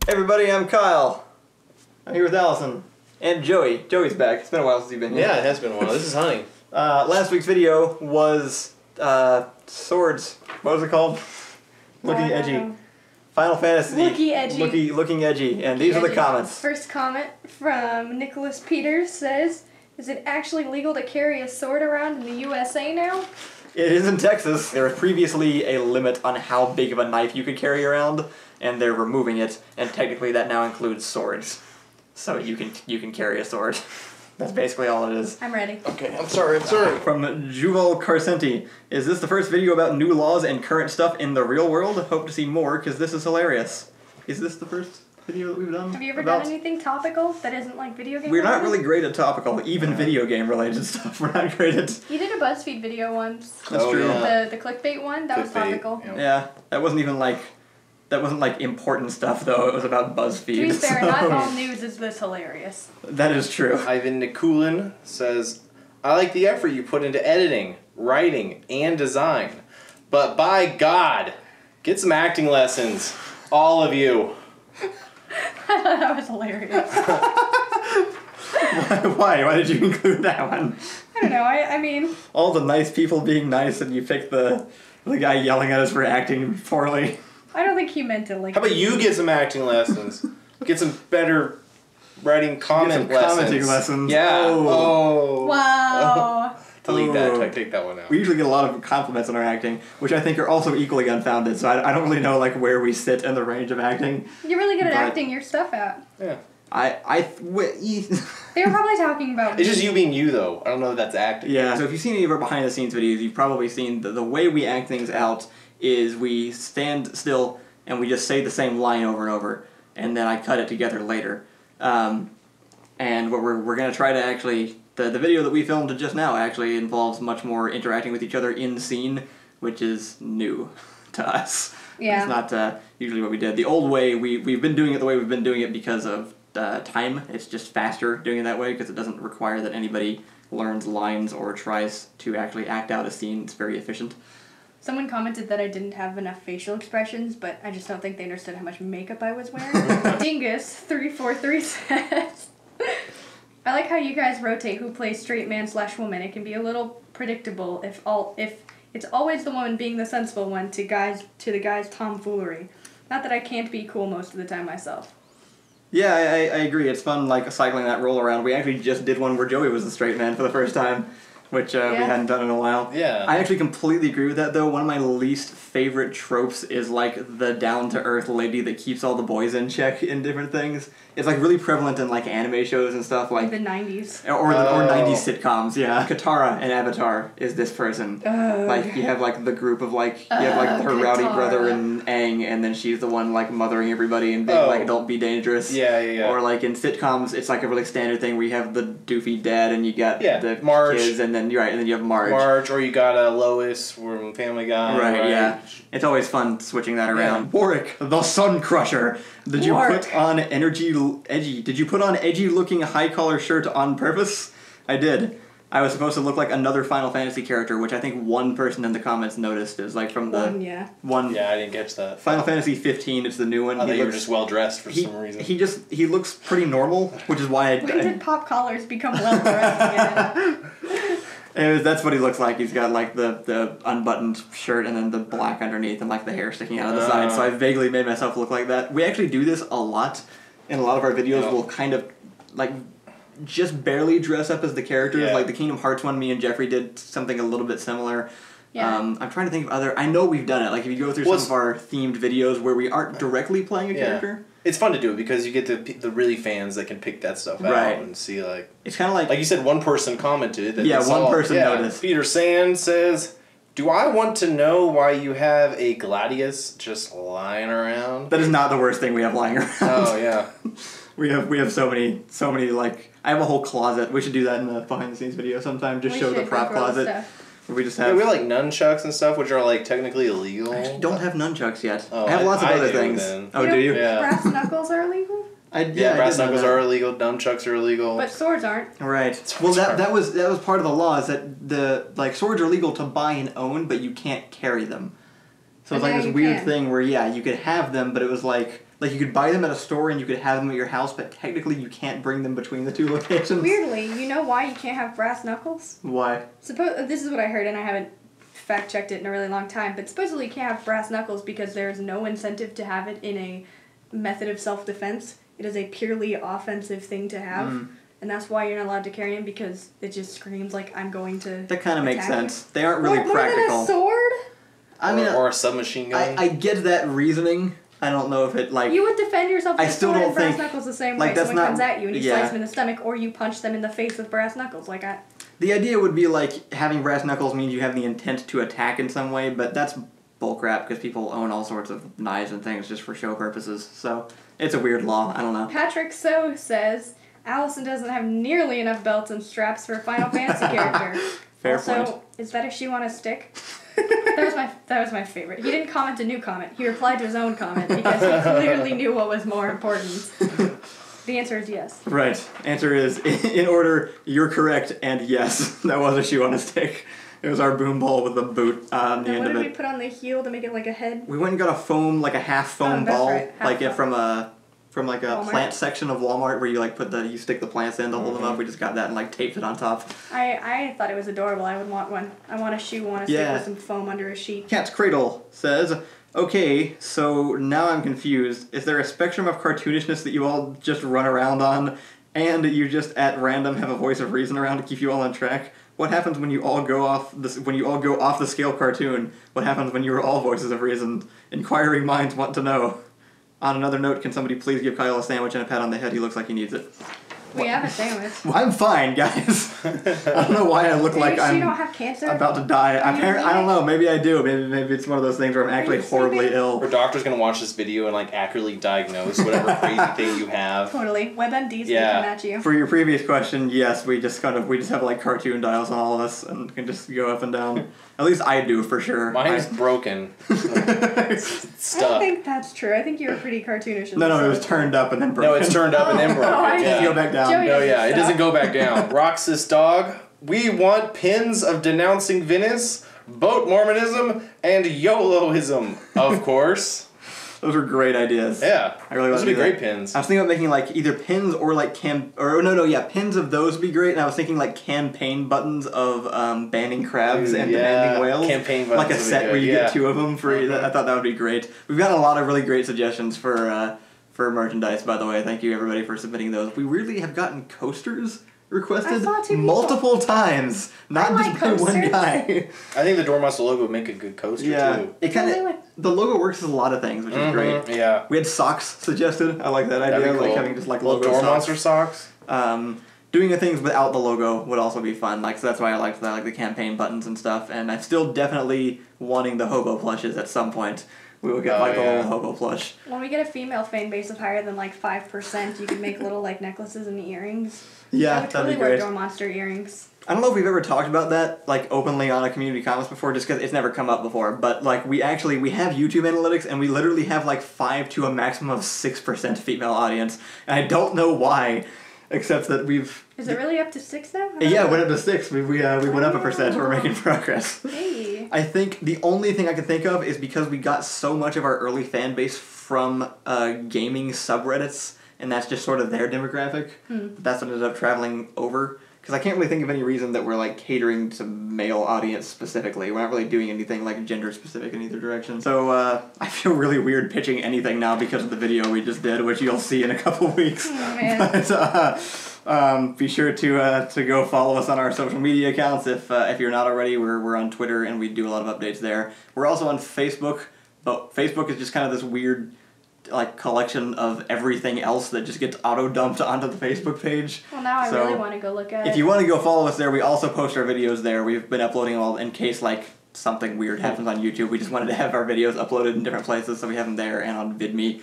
Hey everybody, I'm Kyle. I'm here with Allison. And Joey. Joey's back. It's been a while since you've been here. Yeah, it has been a while. This is Honey. Last week's video was swords. What was it called? Looking edgy. Final Fantasy. Looking edgy. And these are the comments. First comment from Nicholas Peters says, "Is it actually legal to carry a sword around in the USA now?" It is in Texas. There was previously a limit on how big of a knife you could carry around, and they're removing it, and technically that now includes swords. So you can carry a sword. That's basically all it is. I'm ready. Okay, I'm sorry. From Juval Carcenti. Is this the first video about new laws and current stuff in the real world? Hope to see more, because this is hilarious. Is this the first video that we've done? Have you ever done anything topical that isn't like video game We're related? not really great at topical, even video game related stuff. We're not great at... You did a BuzzFeed video once. That's true. Yeah. The clickbait one? That was topical. Yeah, that wasn't even like... That wasn't like important stuff though, it was about BuzzFeed. To be fair, not all news is this hilarious. That is true. Ivan Nikulin says, "I like the effort you put into editing, writing, and design. But by God, get some acting lessons. All of you." I thought that was hilarious. Why? Why did you include that one? I don't know, I mean... All the nice people being nice and you picked the guy yelling at us for acting poorly. I don't think he meant it like... How about you get some acting lessons? Get some better writing comment lessons. Commenting lessons. Yeah. Oh. Wow. Delete that. I take that one out. We usually get a lot of compliments on our acting, which I think are also equally unfounded, so I don't really know like where we sit in the range of acting. You're really good at acting your stuff out. Yeah. They were probably talking about me. It's just you being you, though. I don't know if that's acting. Yeah, so if you've seen any of our behind-the-scenes videos, you've probably seen the way we act things out is we stand still and we just say the same line over and over, and then I cut it together later. And what we're going to try to actually... The video that we filmed just now actually involves much more interacting with each other in scene, which is new to us. Yeah. It's not usually what we did. The old way, we've been doing it the way we've been doing it because of time. It's just faster doing it that way because it doesn't require that anybody learns lines or tries to actually act out a scene. It's very efficient. Someone commented that I didn't have enough facial expressions, but I just don't think they understood how much makeup I was wearing. Dingus343 says, "I like how you guys rotate who plays straight man / woman. It can be a little predictable if it's always the woman being the sensible one to the guy's tomfoolery. Not that I can't be cool most of the time myself." Yeah, I agree. It's fun, like, cycling that roll around. We actually just did one where Joey was the straight man for the first time, which we hadn't done in a while. Yeah. I actually completely agree with that, though. One of my least favorite tropes is, like, the down-to-earth lady that keeps all the boys in check in different things. It's, like, really prevalent in, like, anime shows and stuff, like... The 90s. Or 90s sitcoms, yeah. Katara in Avatar is this person. Like, you have, like, the group of, like... You have, like, her rowdy brother and Aang, and then she's the one, like, mothering everybody and being, like, don't be dangerous. Yeah. Or, like, in sitcoms, it's, like, a really standard thing where you have the doofy dad and you got the Marge. kids, and then, and then you have Marge. Marge, or you got Lois from Family Guy. Right, yeah. It's always fun switching that around. Yeah. Warwick, the Sun Crusher. Did you put on edgy looking high collar shirt on purpose? I did. I was supposed to look like another Final Fantasy character, which I think one person in the comments noticed is like from the one. Yeah, I didn't catch that. Final Fantasy 15. It's the new one. I thought you were just well dressed for some reason. He looks pretty normal, which is why When did pop collars become well dressed again? That's what he looks like. He's got like the unbuttoned shirt and then the black underneath and like the hair sticking out of the side. So I vaguely made myself look like that. We actually do this a lot. In a lot of our videos, we'll kind of like just barely dress up as the characters. Yeah. Like the Kingdom Hearts one, me and Jeffrey did something a little bit similar. Yeah. I'm trying to think of other... I know we've done it. Like if you go through some of our themed videos where we aren't directly playing a character... It's fun to do it because you get the really fans that can pick that stuff out and see like... It's kind of like... you said, one person commented. That one person noticed. Peter Sand says, "Do I want to know why you have a Gladius just lying around?" That is not the worst thing we have lying around. Oh, yeah. We have so many like... I have a whole closet. We should do that in the behind the scenes video sometime. Just show the prop closet. We just have... we have like nunchucks and stuff, which are like technically illegal. I actually don't have nunchucks yet. Oh, I have lots of other things. Then. Oh, do you? Yeah. Brass knuckles are illegal? Brass knuckles are illegal. Nunchucks are illegal. But swords aren't. Right. Well, that was part of the law is that the swords are legal to buy and own, but you can't carry them. So it's like this weird thing where you could have them, but it was like Like, you could buy them at a store and you could have them at your house, but technically you can't bring them between the two locations. Weirdly, you know why you can't have brass knuckles? Why? This is what I heard, and I haven't fact-checked it in a really long time, but supposedly you can't have brass knuckles because there's no incentive to have it in a method of self-defense. It is a purely offensive thing to have. And that's why you're not allowed to carry them, because it just screams like, I'm going to That kind of makes sense. You. They aren't really More practical. than a sword? I mean, or a submachine gun. I get that reasoning. I don't know if it, like... You would defend yourself with I a still sword don't and brass think... knuckles the same like, way. that's Someone not, comes at you and you yeah. slice them in the stomach, or you punch them in the face with brass knuckles. The idea would be, like, having brass knuckles means you have the intent to attack in some way, but that's bullcrap, because people own all sorts of knives and things just for show purposes. So, it's a weird law. I don't know. Patrick So says, Allison doesn't have nearly enough belts and straps for a Final Fantasy character. Fair also, point. is that a shoe on a stick? That was my favorite. He didn't comment a new comment. He replied to his own comment because he clearly knew what was more important. The answer is yes. Right. Answer is, in order, you're correct, and yes, that was a shoe on a stick. It was our boom ball with a boot on the Now, end what of did it. we put on the heel to make it like a head? We went and got a foam, like a half foam that's ball, right, half like it foam. from like a Walmart. plant section of Walmart where you like you stick the plants in to hold them up. We just got that and like taped it on top. I thought it was adorable. I would want one. I want a shoe on a stick with some foam under a sheet. Cat's Cradle says, okay, so now I'm confused. Is there a spectrum of cartoonishness that you all just run around on, and you just at random have a voice of reason around to keep you all on track? What happens when you all go off the scale cartoon? What happens when you are all voices of reason? Inquiring minds want to know. On another note, can somebody please give Kyle a sandwich and a pat on the head? He looks like he needs it. We have a sandwich. Well, I'm fine, guys. I don't know why I look like You I'm don't have cancer? about to die. Are you I don't know. Maybe I do. Maybe it's one of those things where I'm actually you horribly sleeping? ill. Our doctor's gonna watch this video and like accurately diagnose whatever crazy thing you have. Totally. WebMD's Yeah. gonna come at you. For your previous question, yes, we just have like cartoon dials on all of us and can just go up and down. At least I do for sure. Mine's broken. It's I don't stuck. think that's true. I think you were pretty cartoonish. In No, this it was turned up and then broken. No, it's turned up and then broken. Oh, I Can't yeah. go back down. Joey- No, yeah, it Stop. doesn't go back down. Roxas Dog, we want pins of denouncing Venice, boat Mormonism, and YOLOism, of course. Those were great ideas. Yeah, I really those want would to be do great that. pins. I was thinking about making like either pins or like pins of those would be great, and I was thinking like campaign buttons of banning crabs and demanding whales. Campaign buttons like a would be set good, where you yeah. get two of them for I thought that would be great. We've gotten a lot of really great suggestions for merchandise, by the way. Thank you everybody for submitting those. We really have gotten coasters requested I saw two people. multiple times, not I just like by one coasters. guy. I think the Dormouse logo would make a good coaster too. It kind Totally of the logo works with a lot of things, which is great. Yeah. We had socks suggested. I like that That'd idea, be cool. like having just like little logo Door socks. Monster socks. Doing the things without the logo would also be fun. Like, so that's why I liked that, like the campaign buttons and stuff. And I'm still definitely wanting the hobo plushes at some point. We will get Oh, like the yeah. little hobo plush. When we get a female fan base of higher than like 5%, you can make little like necklaces and earrings. Yeah, I would that'd totally be wear great. Door Monster earrings. I don't know if we've ever talked about that like openly on a community comments before, just because it's never come up before. But like we have YouTube analytics, and we literally have like 5 to a maximum of 6% female audience, and I don't know why, except that we've. Is it really up to 6 now? Yeah, it went up to 6. We went up a percent. We're making progress. Hey. I think the only thing I can think of is because we got so much of our early fan base from gaming subreddits, and that's just sort of their demographic. That's what ended up traveling over. Because I can't really think of any reason that we're like catering to male audience specifically. We're not really doing anything like gender specific in either direction. So I feel really weird pitching anything now because of the video we just did, which you'll see in a couple weeks. Oh, man. But, be sure to go follow us on our social media accounts if you're not already. We're on Twitter and we do a lot of updates there. We're also on Facebook, but Facebook is just kind of this weird like collection of everything else that just gets auto dumped onto the Facebook page. Well, now I So, really want to go look at it. If you want to go follow us there, we also post our videos there. We've been uploading them all in case like something weird happens on YouTube. We just wanted to have our videos uploaded in different places, so we have them there and on VidMe.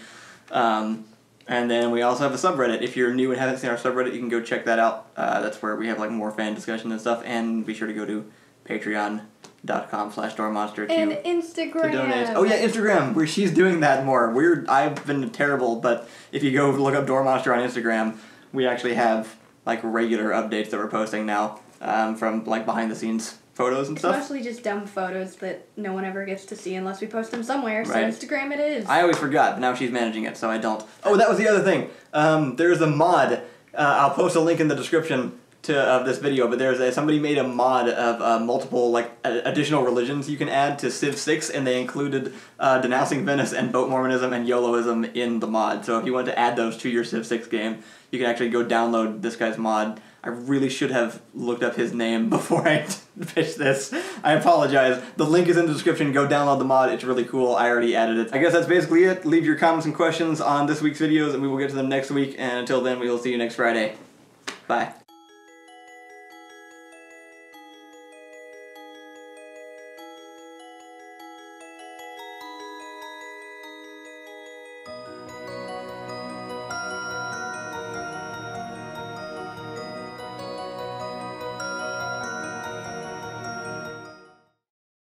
And then we also have a subreddit. If you're new and haven't seen our subreddit, you can go check that out. That's where we have like more fan discussion and stuff. And be sure to go to patreon.com/doormonster And to Instagram. donate. Oh yeah, Instagram, where she's doing that more. I've been terrible, but if you go look up Door Monster on Instagram, we actually have like regular updates that we're posting now from like behind the scenes photos and It's stuff. mostly just dumb photos that no one ever gets to see unless we post them somewhere. So Right. Instagram it is. I always forgot, but now she's managing it, so I don't. Oh, that was the other thing. There's a mod. I'll post a link in the description of this video, but somebody made a mod of multiple additional religions you can add to Civ 6, and they included denouncing Venice and boat Mormonism and YOLOism in the mod. So if you want to add those to your Civ 6 game, you can actually go download this guy's mod. I really should have looked up his name before I pitched this. I apologize. The link is in the description. Go download the mod. It's really cool. I already added it. I guess that's basically it. Leave your comments and questions on this week's videos, and we will get to them next week. And until then, we will see you next Friday. Bye.